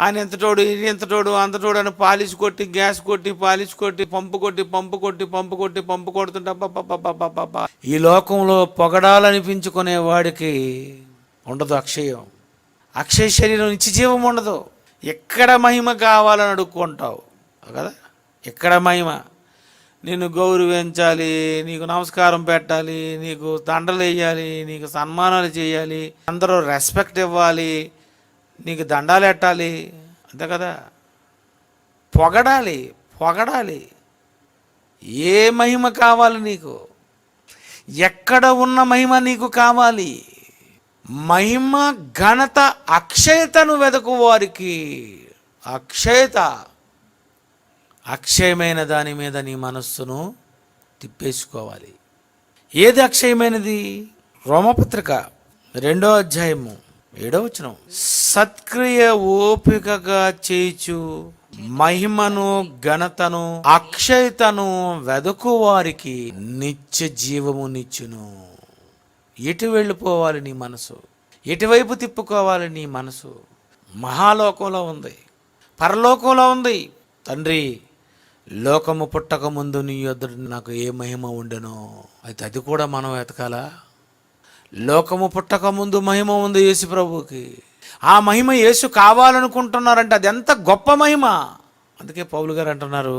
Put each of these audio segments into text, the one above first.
ఆయన ఎంతటోడు ఈయన ఎంతటోడు అంతటోడు అని పాలిష్ కొట్టి గ్యాస్ కొట్టి పాలిష్ కొట్టి పంపు కొడుతుంటే అబ్బబ్బబ్బబ్బబ్బబ్బా. ఈ లోకంలో పొగడాలనిపించుకునే వాడికి ఉండదు అక్షయం. అక్షయ శరీరం నిత్య జీవం ఉండదు. ఎక్కడ మహిమ కావాలని అడుక్కుంటావు కదా. ఎక్కడ మహిమ, నిన్ను గౌరవించాలి, నీకు నమస్కారం పెట్టాలి, నీకు దండలు వేయాలి, నీకు సన్మానాలు చేయాలి, అందరూ రెస్పెక్ట్ ఇవ్వాలి, నీకు దండాలు పెట్టాలి, అంతే కదా. పొగడాలి. ఏ మహిమ కావాలి నీకు? ఎక్కడ ఉన్న మహిమ నీకు కావాలి? మహిమ, ఘనత, అక్షయతను వెదకు వారికి. అక్షయమైన దాని మీద నీ మనస్సును తిప్పేసుకోవాలి. ఏది అక్షయమైనది? రోమపత్రిక 2వ అధ్యాయము 7వ వచనం. సత్క్రియ ఓపికగా చేయుచు మహిమను, ఘనతను, అక్షయతను వెదకు వారికి నిత్య జీవము నిచ్చును. ఎటు వెళ్ళిపోవాలి నీ మనసు? ఎటువైపు తిప్పుకోవాలి నీ మనసు? మహాలోకంలో ఉంది, పరలోకంలో ఉంది. తండ్రి, లోకము పుట్టక ముందు నీ యొద్ద నాకు ఏ మహిమ ఉండెనో, అయితే అది కూడా మనం వెతకాలా? లోకము పుట్టక ముందు మహిమ ఉంది యేసు ప్రభువుకి. ఆ మహిమ యేసు కావాలనుకుంటున్నారంటే అది ఎంత గొప్ప మహిమ. అందుకే పౌలు గారు అంటున్నారు,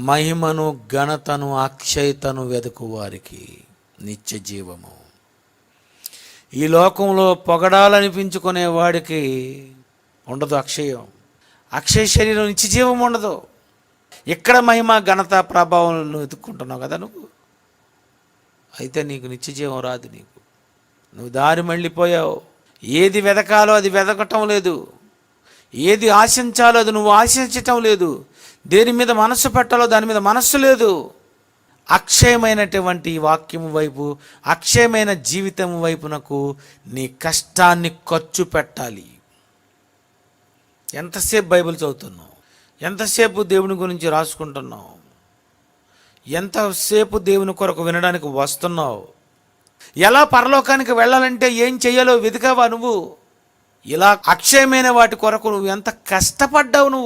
మహిమను, ఘనతను, అక్షయతను వెతుకు వారికి నిత్య జీవము. ఈ లోకంలో పొగడాలనిపించుకునే వాడికి ఉండదు అక్షయం. అక్షయ శరీరం నిత్య జీవం ఉండదు. ఎక్కడ మహిమ, ఘనత, ప్రభావం నువ్వు వెతుక్కుంటున్నావు కదా నువ్వు, అయితే నీకు నిత్య జీవం రాదు. నువ్వు దారి మళ్ళీపోయావు. ఏది వెతకాలో అది వెతకటం లేదు, ఏది ఆశించాలో అది నువ్వు ఆశించటం లేదు, దేని మీద మనస్సు పెట్టాలో దాని మీద మనస్సు లేదు. అక్షయమైనటువంటి వాక్యము వైపు, అక్షయమైన జీవితం వైపునకు నీ కష్టాన్ని ఖర్చు పెట్టాలి. ఎంతసేపు బైబిల్ చదువుతున్నావు? ఎంతసేపు దేవుని గురించి రాసుకుంటున్నావు? ఎంతసేపు దేవుని కొరకు వినడానికి వస్తున్నావు? ఎలా పరలోకానికి వెళ్ళాలంటే ఏం చెయ్యాలో వెతికావా నువ్వు? ఇలా అక్షయమైన వాటి కొరకు నువ్వు ఎంత కష్టపడ్డావు నువ్వు?